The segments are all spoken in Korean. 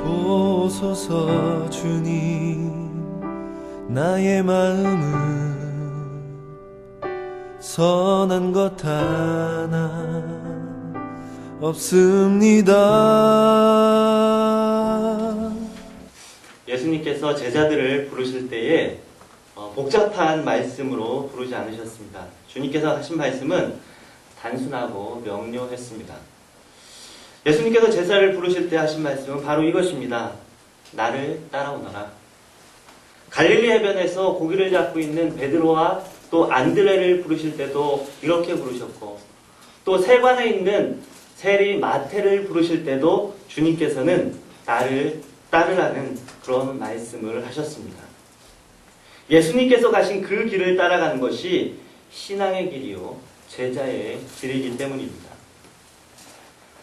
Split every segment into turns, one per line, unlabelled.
보소서 주님, 나의 마음은 선한 것 하나 없습니다.
예수님께서 제자들을 부르실 때에 복잡한 말씀으로 부르지 않으셨습니다. 주님께서 하신 말씀은 단순하고 명료했습니다. 예수님께서 제자를 부르실 때 하신 말씀은 바로 이것입니다. 나를 따라오너라. 갈릴리 해변에서 고기를 잡고 있는 베드로와 또 안드레를 부르실 때도 이렇게 부르셨고, 또 세관에 있는 세리 마태를 부르실 때도 주님께서는 나를 따르라는 그런 말씀을 하셨습니다. 예수님께서 가신 그 길을 따라가는 것이 신앙의 길이요 제자의 길이기 때문입니다.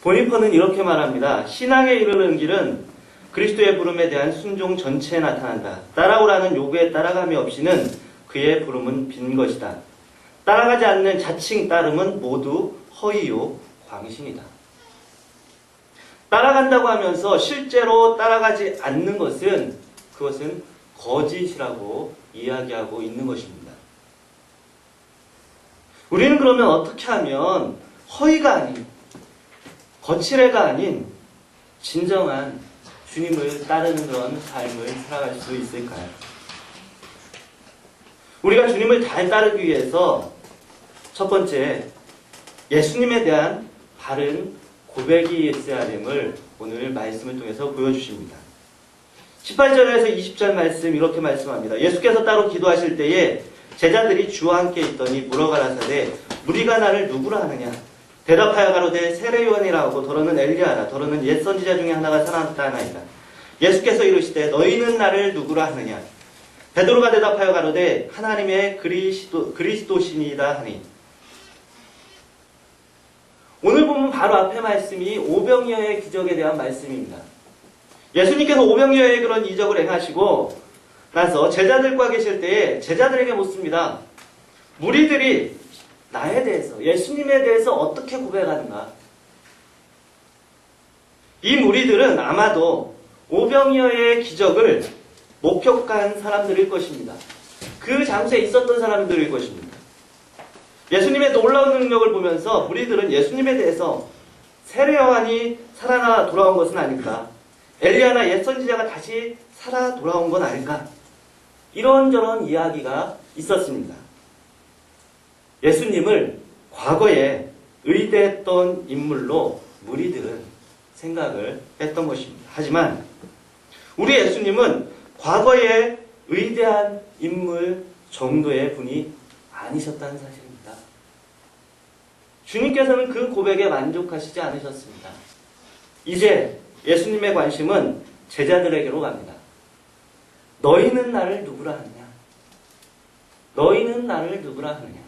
보니퍼는 이렇게 말합니다. 신앙에 이르는 길은 그리스도의 부름에 대한 순종 전체에 나타난다. 따라오라는 요구에 따라감이 없이는 그의 부름은 빈 것이다. 따라가지 않는 자칭 따름은 모두 허위요 광신이다. 따라간다고 하면서 실제로 따라가지 않는 것은 그것은 거짓이라고 이야기하고 있는 것입니다. 우리는 그러면 어떻게 하면 허위가 아닌, 거칠애가 아닌 진정한 주님을 따르는 그런 삶을 살아갈 수 있을까요? 우리가 주님을 잘 따르기 위해서 첫 번째, 예수님에 대한 바른 고백이 있어야 됨을 오늘 말씀을 통해서 보여주십니다. 18절에서 20절 말씀 이렇게 말씀합니다. 예수께서 따로 기도하실 때에 제자들이 주와 함께 있더니 물어가라사대 무리가 나를 누구라 하느냐? 대답하여 가로되 세례 요한이라 하고 더러는 엘리야라 더러는 옛 선지자 중에 하나가 살아났다 하나이다. 예수께서 이르시되 너희는 나를 누구라 하느냐? 베드로가 대답하여 가로되 하나님의 그리스도시니이다 하니. 오늘 보면 바로 앞에 말씀이 오병이어의 기적에 대한 말씀입니다. 예수님께서 오병이어의 그런 이적을 행하시고 나서 제자들과 계실 때에 제자들에게 묻습니다. 무리들이 나에 대해서, 예수님에 대해서 어떻게 고백하는가? 이 무리들은 아마도 오병이어의 기적을 목격한 사람들일 것입니다. 그 장소에 있었던 사람들일 것입니다. 예수님의 놀라운 능력을 보면서 무리들은 예수님에 대해서 세례 요한이 살아나 돌아온 것은 아닐까? 엘리야나 옛 선지자가 다시 살아 돌아온 건 아닐까? 이런저런 이야기가 있었습니다. 예수님을 과거에 의대했던 인물로 무리들은 생각을 했던 것입니다. 하지만 우리 예수님은 과거에 의대한 인물 정도의 분이 아니셨다는 사실입니다. 주님께서는 그 고백에 만족하시지 않으셨습니다. 이제 예수님의 관심은 제자들에게로 갑니다. 너희는 나를 누구라 하느냐? 너희는 나를 누구라 하느냐?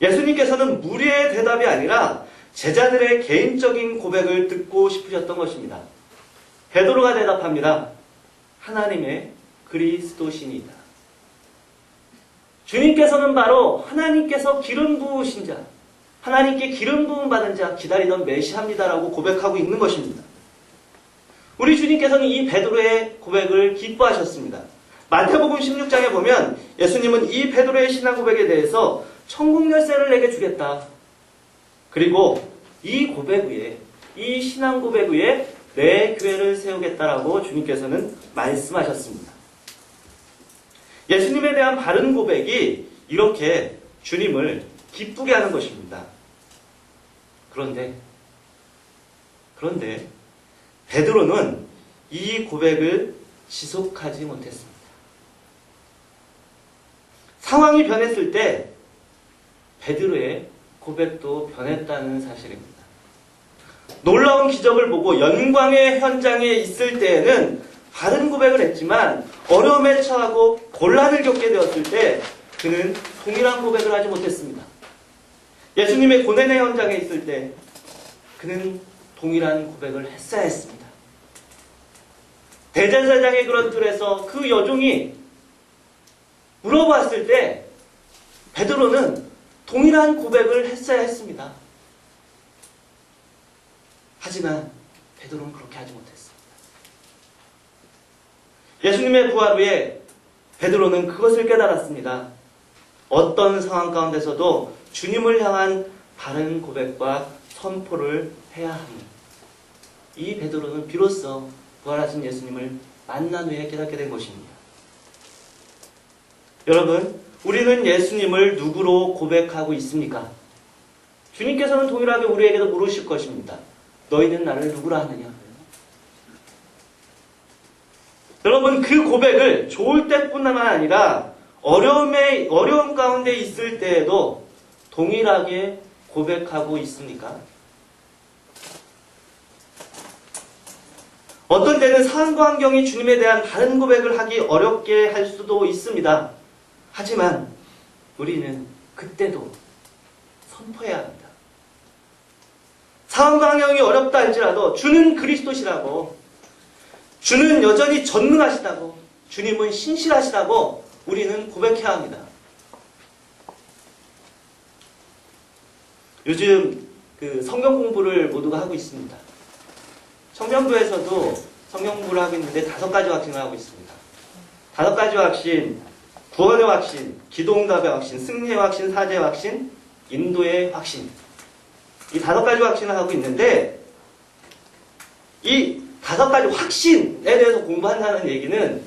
예수님께서는 무리의 대답이 아니라 제자들의 개인적인 고백을 듣고 싶으셨던 것입니다. 베드로가 대답합니다. 하나님의 그리스도시니이다. 주님께서는 바로 하나님께서 기름 부으신 자, 하나님께 기름 부음 받은 자, 기다리던 메시아입니다라고 고백하고 있는 것입니다. 우리 주님께서는 이 베드로의 고백을 기뻐하셨습니다. 마태복음 16장에 보면 예수님은 이 베드로의 신앙 고백에 대해서 천국 열쇠를 내게 주겠다. 그리고 이 고백 위에, 이 신앙 고백 위에 내 교회를 세우겠다라고 주님께서는 말씀하셨습니다. 예수님에 대한 바른 고백이 이렇게 주님을 기쁘게 하는 것입니다. 그런데 베드로는 이 고백을 지속하지 못했습니다. 상황이 변했을 때 베드로의 고백도 변했다는 사실입니다. 놀라운 기적을 보고 영광의 현장에 있을 때에는 바른 고백을 했지만 어려움에 처하고 곤란을 겪게 되었을 때 그는 동일한 고백을 하지 못했습니다. 예수님의 고난의 현장에 있을 때 그는 동일한 고백을 했어야 했습니다. 대제사장의 그런 틀에서 그 여종이 물어봤을 때 베드로는 동일한 고백을 했어야 했습니다. 하지만 베드로는 그렇게 하지 못했습니다. 예수님의 부활 후에 베드로는 그것을 깨달았습니다. 어떤 상황 가운데서도 주님을 향한 바른 고백과 선포를 해야 하니 이 베드로는 비로소 부활하신 예수님을 만난 후에 깨닫게 된 것입니다. 여러분, 우리는 예수님을 누구로 고백하고 있습니까? 주님께서는 동일하게 우리에게도 물으실 것입니다. 너희는 나를 누구라 하느냐? 여러분, 그 고백을 좋을 때뿐만 아니라 어려움 가운데 있을 때에도 동일하게 고백하고 있습니까? 어떤 때는 상황과 환경이 주님에 대한 다른 고백을 하기 어렵게 할 수도 있습니다. 하지만 우리는 그때도 선포해야 합니다. 상황과 환경이 어렵다 할지라도 주는 그리스도시라고, 주는 여전히 전능하시다고, 주님은 신실하시다고 우리는 고백해야 합니다. 요즘 성경 공부를 모두가 하고 있습니다. 청년부에서도 성경 공부를 하고 있는데 5가지 확신을 하고 있습니다. 5가지 확신, 구원의 확신, 기도응답의 확신, 승리의 확신, 사죄의 확신, 인도의 확신. 이 5가지 확신을 하고 있는데 이 5가지 확신에 대해서 공부한다는 얘기는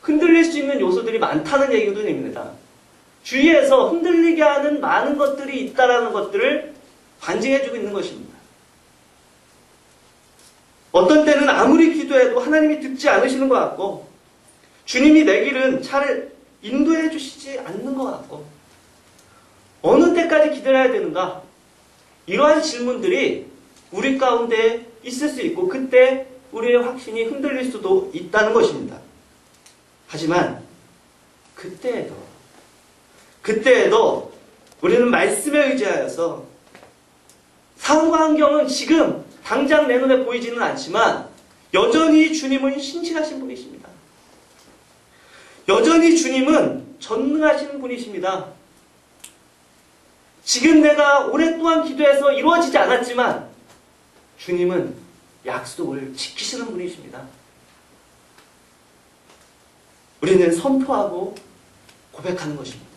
흔들릴 수 있는 요소들이 많다는 얘기도 됩니다. 주위에서 흔들리게 하는 많은 것들이 있다는 것들을 반증해주고 있는 것입니다. 어떤 때는 아무리 기도해도 하나님이 듣지 않으시는 것 같고 주님이 내 길은 차를 인도해 주시지 않는 것 같고 어느 때까지 기다려야 되는가? 이러한 질문들이 우리 가운데 있을 수 있고 그때 우리의 확신이 흔들릴 수도 있다는 것입니다. 하지만 그때에도 우리는 말씀에 의지하여서 상황과 환경은 지금 당장 내 눈에 보이지는 않지만 여전히 주님은 신실하신 분이십니다. 여전히 주님은 전능하신 분이십니다. 지금 내가 오랫동안 기도해서 이루어지지 않았지만 주님은 약속을 지키시는 분이십니다. 우리는 선포하고 고백하는 것입니다.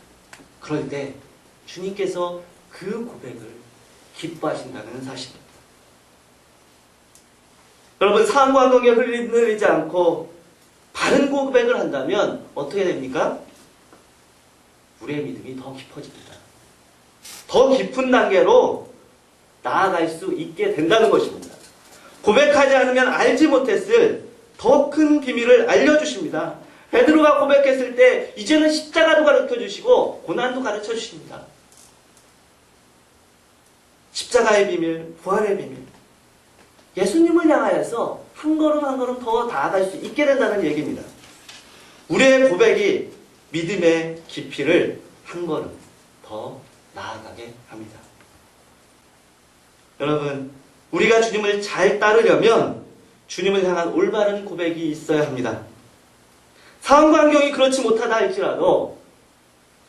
그럴 때 주님께서 그 고백을 기뻐하신다는 사실입니다. 여러분, 상황과 환경에 흔들리지 않고 바른 고백을 한다면 어떻게 됩니까? 우리의 믿음이 더 깊어집니다. 더 깊은 단계로 나아갈 수 있게 된다는 것입니다. 고백하지 않으면 알지 못했을 더 큰 비밀을 알려주십니다. 베드로가 고백했을 때 이제는 십자가도 가르쳐주시고 고난도 가르쳐주십니다. 십자가의 비밀, 부활의 비밀, 예수님을 향하여서 한 걸음 한 걸음 더 나아갈 수 있게 된다는 얘기입니다. 우리의 고백이 믿음의 깊이를 한 걸음 더 나아가게 합니다. 여러분, 우리가 주님을 잘 따르려면 주님을 향한 올바른 고백이 있어야 합니다. 상황과 환경이 그렇지 못하다 할지라도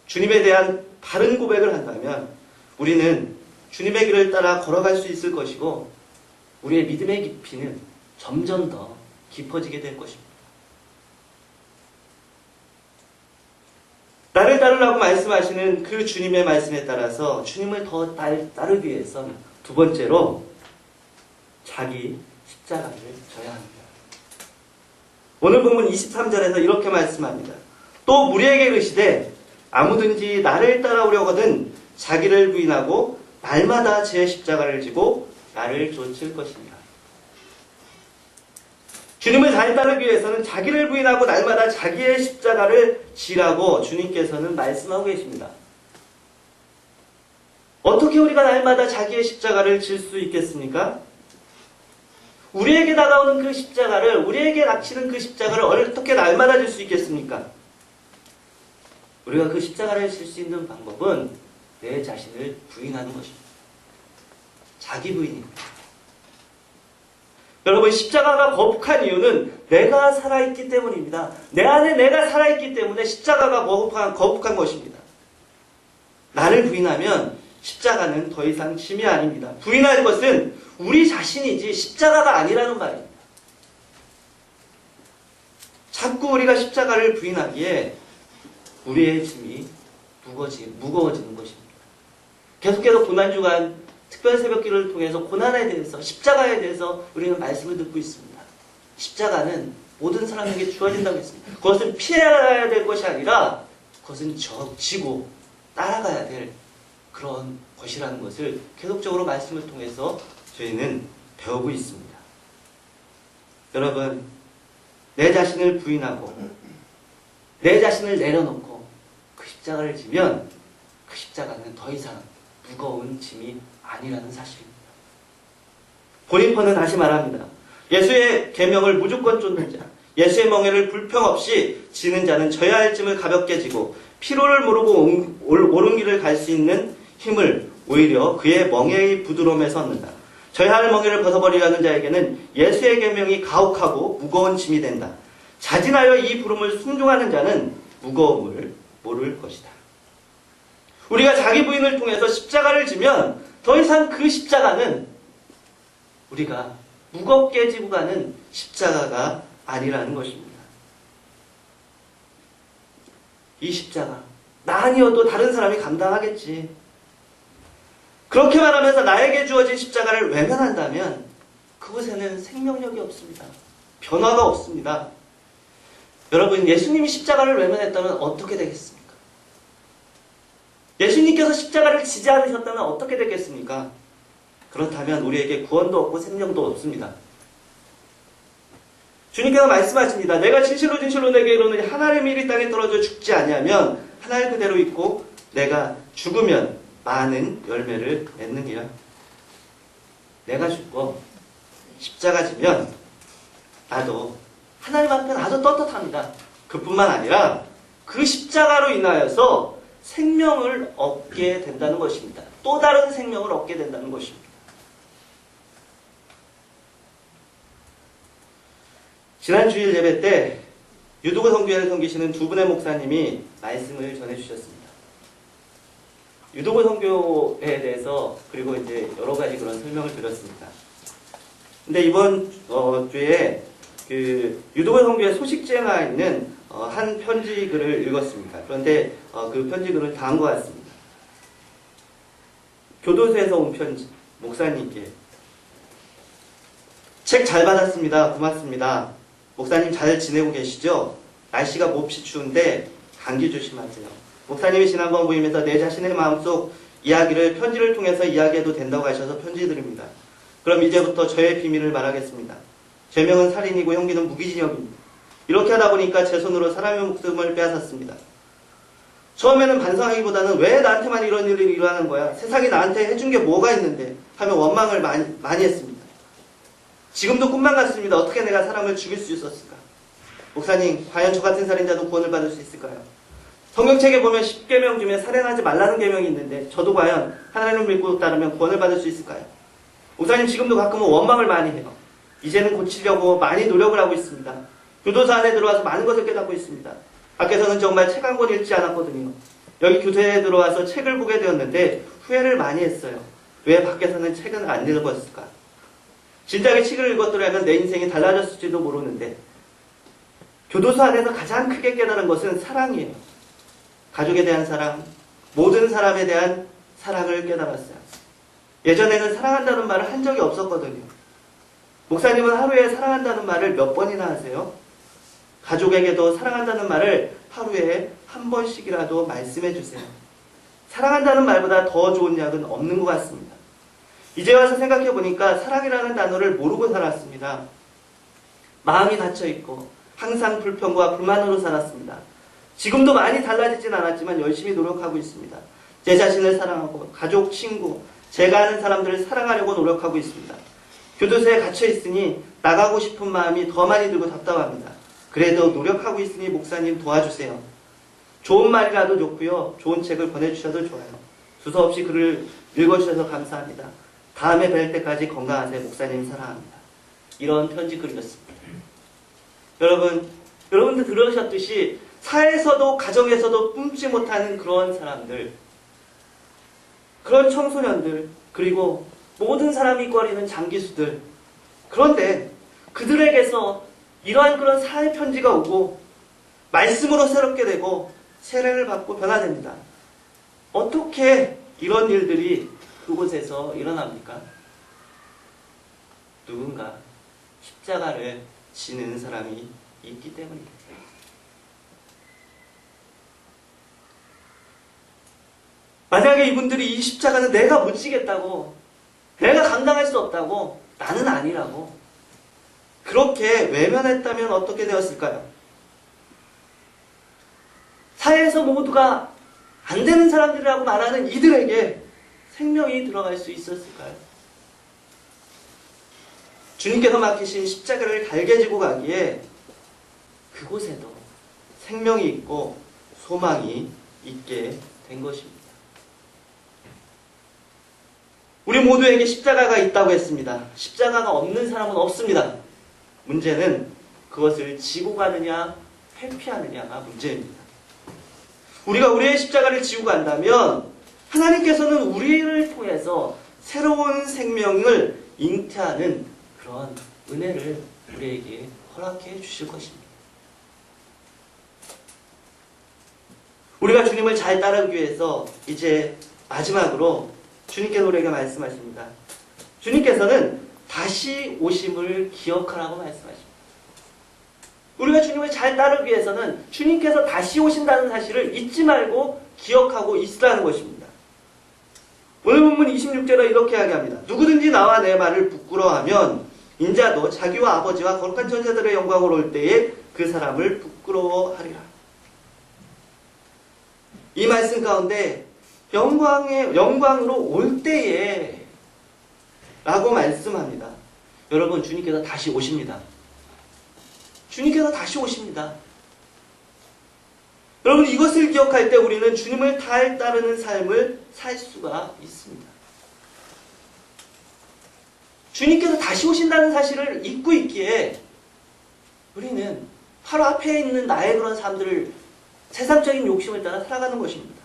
주님에 대한 바른 고백을 한다면 우리는 주님의 길을 따라 걸어갈 수 있을 것이고 우리의 믿음의 깊이는 점점 더 깊어지게 될 것입니다. 나를 따르라고 말씀하시는 그 주님의 말씀에 따라서 주님을 더 따르기 위해서 두 번째로 자기 십자가를 져야 합니다. 오늘 본문 23절에서 이렇게 말씀합니다. 또 무리에게 이르시되 아무든지 나를 따라오려거든 자기를 부인하고 날마다 제 십자가를 지고 나를 쫓을 것입니다. 주님을 잘 따르기 위해서는 자기를 부인하고 날마다 자기의 십자가를 지라고 주님께서는 말씀하고 계십니다. 어떻게 우리가 날마다 자기의 십자가를 질 수 있겠습니까? 우리에게 다가오는 그 십자가를, 우리에게 닥치는 그 십자가를 어떻게 날마다 질 수 있겠습니까? 우리가 그 십자가를 질 수 있는 방법은 내 자신을 부인하는 것입니다. 자기 부인입니다. 여러분, 십자가가 거북한 이유는 내가 살아있기 때문입니다. 내 안에 내가 살아있기 때문에 십자가가 거북한 것입니다. 나를 부인하면 십자가는 더 이상 짐이 아닙니다. 부인할 것은 우리 자신이지 십자가가 아니라는 말입니다. 자꾸 우리가 십자가를 부인하기에 우리의 짐이 무거워지는 것입니다. 계속해서 고난주간 특별 새벽기를 통해서 고난에 대해서, 십자가에 대해서 우리는 말씀을 듣고 있습니다. 십자가는 모든 사람에게 주어진다고 했습니다. 그것은 피해야 될 것이 아니라 그것은 지고 따라가야 될 그런 것이라는 것을 계속적으로 말씀을 통해서 저희는 배우고 있습니다. 여러분, 내 자신을 부인하고 내 자신을 내려놓고 그 십자가를 지면 그 십자가는 더 이상 무거운 짐이 아니라는 사실입니다. 고린퍼는 다시 말합니다. 예수의 계명을 무조건 쫓는 자, 예수의 멍에를 불평 없이 지는 자는 져야 할 짐을 가볍게 지고 피로를 모르고 옳은 길을 갈 수 있는 힘을 오히려 그의 멍에의 부드러움에 얻는다. 져야 할 멍에를 벗어버리려는 자에게는 예수의 계명이 가혹하고 무거운 짐이 된다. 자진하여 이 부름을 순종하는 자는 무거움을 모를 것이다. 우리가 자기 부인을 통해서 십자가를 지면 더 이상 그 십자가는 우리가 무겁게 지고 가는 십자가가 아니라는 것입니다. 이 십자가, 나 아니어도 다른 사람이 감당하겠지. 그렇게 말하면서 나에게 주어진 십자가를 외면한다면 그곳에는 생명력이 없습니다. 변화가 없습니다. 여러분, 예수님이 십자가를 외면했다면 어떻게 되겠습니까? 예수님께서 십자가를 지지 않으셨다면 어떻게 되겠습니까? 그렇다면 우리에게 구원도 없고 생명도 없습니다. 주님께서 말씀하십니다. 내가 진실로 진실로 내게 이르노니 하나님이 이 땅에 떨어져 죽지 아니하면 하늘 그대로 있고 내가 죽으면 많은 열매를 맺느니라. 내가 죽고 십자가 지면 나도 하나님 앞에 아주 떳떳합니다. 그뿐만 아니라 그 십자가로 인하여서 생명을 얻게 된다는 것입니다. 또 다른 생명을 얻게 된다는 것입니다. 지난 주일 예배 때 유도구 성교회를 섬기시는 두 분의 목사님이 말씀을 전해주셨습니다. 유도구 성교회에 대해서 그리고 이제 여러 가지 그런 설명을 드렸습니다. 근데 이번 주에 그 유도구 성교회 소식지에 나와 있는 한 편지 글을 읽었습니다. 그런데 그 편지 글은 다음과 같습니다. 교도소에서 온 편지, 목사님께. 책 잘 받았습니다. 고맙습니다. 목사님 잘 지내고 계시죠? 날씨가 몹시 추운데 감기 조심하세요. 목사님이 지난번 모임에서 내 자신의 마음속 이야기를 편지를 통해서 이야기해도 된다고 하셔서 편지 드립니다. 그럼 이제부터 저의 비밀을 말하겠습니다. 죄명은 살인이고 형기는 무기징역입니다. 이렇게 하다 보니까 제 손으로 사람의 목숨을 빼앗았습니다. 처음에는 반성하기보다는 왜 나한테만 이런 일이 일어나는 거야? 세상이 나한테 해준 게 뭐가 있는데? 하며 원망을 많이 했습니다. 지금도 꿈만 같습니다. 어떻게 내가 사람을 죽일 수 있었을까? 목사님, 과연 저 같은 살인자도 구원을 받을 수 있을까요? 성경책에 보면 10계명 중에 살인하지 말라는 계명이 있는데 저도 과연 하나님을 믿고 따르면 구원을 받을 수 있을까요? 목사님, 지금도 가끔은 원망을 많이 해요. 이제는 고치려고 많이 노력을 하고 있습니다. 교도소 안에 들어와서 많은 것을 깨닫고 있습니다. 밖에서는 정말 책 한 권 읽지 않았거든요. 여기 교회에 들어와서 책을 보게 되었는데 후회를 많이 했어요. 왜 밖에서는 책은 안 읽었을까? 진작에 책을 읽었더라면 내 인생이 달라졌을지도 모르는데 교도소 안에서 가장 크게 깨달은 것은 사랑이에요. 가족에 대한 사랑, 모든 사람에 대한 사랑을 깨달았어요. 예전에는 사랑한다는 말을 한 적이 없었거든요. 목사님은 하루에 사랑한다는 말을 몇 번이나 하세요? 가족에게도 사랑한다는 말을 하루에 한 번씩이라도 말씀해 주세요. 사랑한다는 말보다 더 좋은 약은 없는 것 같습니다. 이제 와서 생각해 보니까 사랑이라는 단어를 모르고 살았습니다. 마음이 닫혀있고 항상 불평과 불만으로 살았습니다. 지금도 많이 달라지진 않았지만 열심히 노력하고 있습니다. 제 자신을 사랑하고 가족, 친구, 제가 아는 사람들을 사랑하려고 노력하고 있습니다. 교도소에 갇혀있으니 나가고 싶은 마음이 더 많이 들고 답답합니다. 그래도 노력하고 있으니 목사님 도와주세요. 좋은 말이라도 좋고요. 좋은 책을 보내주셔도 좋아요. 두서없이 글을 읽어주셔서 감사합니다. 다음에 뵐 때까지 건강하세요. 목사님 사랑합니다. 이런 편지 글이었습니다. 여러분들 들으셨듯이 사회에서도 가정에서도 뿜지 못하는 그런 사람들, 그런 청소년들, 그리고 모든 사람이 꺼리는 장기수들. 그런데 그들에게서 이러한 그런 사회 편지가 오고 말씀으로 새롭게 되고 세례를 받고 변화됩니다. 어떻게 이런 일들이 그곳에서 일어납니까? 누군가 십자가를 지는 사람이 있기 때문입니다. 만약에 이분들이 이 십자가는 내가 못 지겠다고, 내가 감당할 수 없다고, 나는 아니라고 그렇게 외면했다면 어떻게 되었을까요? 사회에서 모두가 안 되는 사람들이라고 말하는 이들에게 생명이 들어갈 수 있었을까요? 주님께서 맡기신 십자가를 달게 지고 가기에 그곳에도 생명이 있고 소망이 있게 된 것입니다. 우리 모두에게 십자가가 있다고 했습니다. 십자가가 없는 사람은 없습니다. 문제는 그것을 지고 가느냐 회피하느냐가 문제입니다. 우리가 우리의 십자가를 지고 간다면 하나님께서는 우리를 통해서 새로운 생명을 잉태하는 그런 은혜를 우리에게 허락해 주실 것입니다. 우리가 주님을 잘 따르기 위해서 이제 마지막으로 주님께서 우리에게 말씀하십니다. 주님께서는 다시 오심을 기억하라고 말씀하십니다. 우리가 주님을 잘 따르기 위해서는 주님께서 다시 오신다는 사실을 잊지 말고 기억하고 있으라는 것입니다. 오늘 본문 26절에 이렇게 이야기합니다. 누구든지 나와 내 말을 부끄러워하면 인자도 자기와 아버지와 거룩한 천사들의 영광으로 올 때에 그 사람을 부끄러워하리라. 이 말씀 가운데 영광으로 올 때에 라고 말씀합니다. 여러분, 주님께서 다시 오십니다. 주님께서 다시 오십니다. 여러분, 이것을 기억할 때 우리는 주님을 잘 따르는 삶을 살 수가 있습니다. 주님께서 다시 오신다는 사실을 잊고 있기에 우리는 바로 앞에 있는 나의 그런 삶들을 세상적인 욕심을 따라 살아가는 것입니다.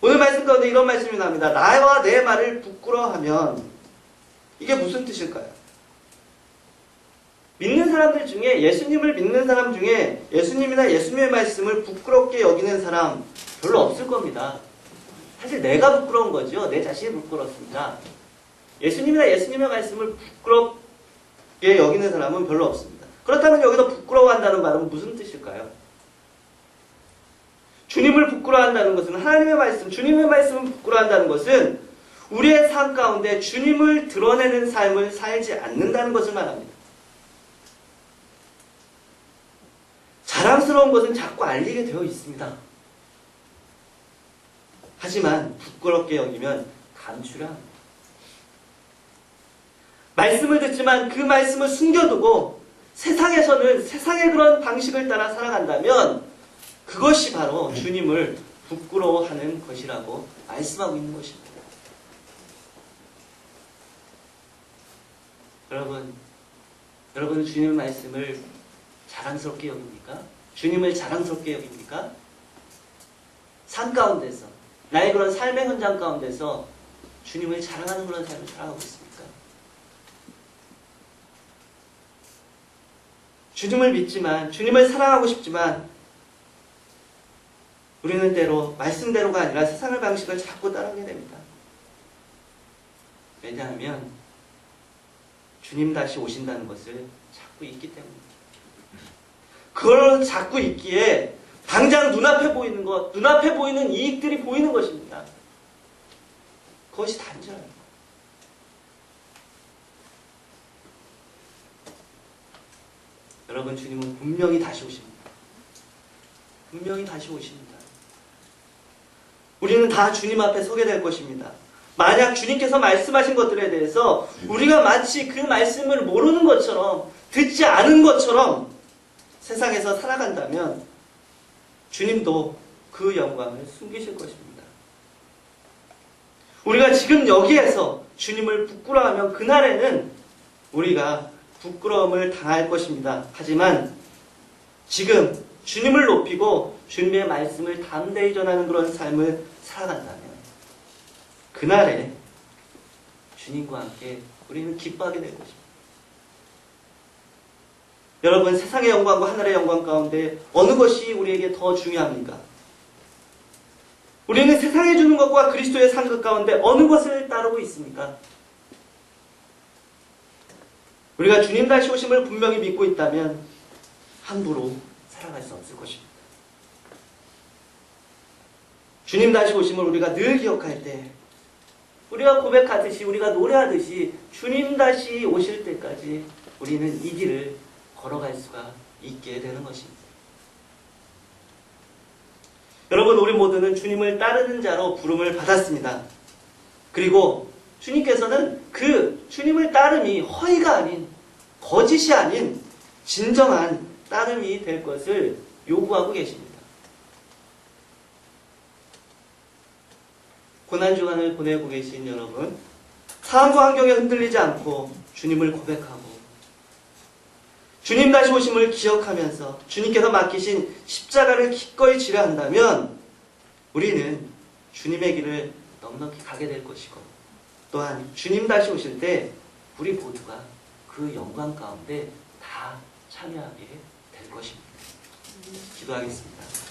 오늘 말씀 가운데 이런 말씀이 나옵니다. 나와 내 말을 부끄러워하면 이게 무슨 뜻일까요? 믿는 사람들 중에, 예수님을 믿는 사람 중에 예수님이나 예수님의 말씀을 부끄럽게 여기는 사람 별로 없을 겁니다. 사실 내가 부끄러운 거죠. 내 자신이 부끄럽습니다. 예수님이나 예수님의 말씀을 부끄럽게 여기는 사람은 별로 없습니다. 그렇다면 여기서 부끄러워한다는 말은 무슨 뜻일까요? 주님을 부끄러워한다는 것은 하나님의 말씀, 주님의 말씀을 부끄러워한다는 것은 우리의 삶 가운데 주님을 드러내는 삶을 살지 않는다는 것을 말합니다. 자랑스러운 것은 자꾸 알리게 되어 있습니다. 하지만 부끄럽게 여기면 감추려 합니다. 말씀을 듣지만 그 말씀을 숨겨두고 세상에서는 세상의 그런 방식을 따라 살아간다면 그것이 바로 주님을 부끄러워하는 것이라고 말씀하고 있는 것입니다. 여러분 주님의 말씀을 자랑스럽게 여깁니까? 주님을 자랑스럽게 여깁니까? 삶 가운데서, 나의 그런 삶의 현장 가운데서 주님을 자랑하는 그런 삶을 살아가고 있습니까? 주님을 믿지만, 주님을 사랑하고 싶지만 우리는 때로 말씀대로가 아니라 세상의 방식을 자꾸 따르게 됩니다. 왜냐하면 주님 다시 오신다는 것을 자꾸 잊기 때문입니다. 그걸 자꾸 잊기에 당장 눈앞에 보이는 것, 눈앞에 보이는 이익들이 보이는 것입니다. 그것이 단절합니다. 여러분, 주님은 분명히 다시 오십니다. 분명히 다시 오십니다. 우리는 다 주님 앞에 서게 될 것입니다. 만약 주님께서 말씀하신 것들에 대해서 우리가 마치 그 말씀을 모르는 것처럼, 듣지 않은 것처럼 세상에서 살아간다면 주님도 그 영광을 숨기실 것입니다. 우리가 지금 여기에서 주님을 부끄러워하면 그날에는 우리가 부끄러움을 당할 것입니다. 하지만 지금 주님을 높이고 주님의 말씀을 담대히 전하는 그런 삶을 살아간다면 그날에 주님과 함께 우리는 기뻐하게 될 것입니다. 여러분, 세상의 영광과 하늘의 영광 가운데 어느 것이 우리에게 더 중요합니까? 우리는 세상에 주는 것과 그리스도의 상급 가운데 어느 것을 따르고 있습니까? 우리가 주님 다시 오심을 분명히 믿고 있다면 함부로 살아갈 수 없을 것입니다. 주님 다시 오심을 우리가 늘 기억할 때, 우리가 고백하듯이, 우리가 노래하듯이 주님 다시 오실 때까지 우리는 이 길을 걸어갈 수가 있게 되는 것입니다. 여러분, 우리 모두는 주님을 따르는 자로 부름을 받았습니다. 그리고 주님께서는 그 주님을 따름이 허위가 아닌, 거짓이 아닌 진정한 따름이 될 것을 요구하고 계십니다. 고난주간을 보내고 계신 여러분, 상황과 환경에 흔들리지 않고 주님을 고백하고 주님 다시 오심을 기억하면서 주님께서 맡기신 십자가를 기꺼이 지려 한다면 우리는 주님의 길을 넉넉히 가게 될 것이고, 또한 주님 다시 오실 때 우리 모두가 그 영광 가운데 다 참여하게 될 것입니다. 기도하겠습니다.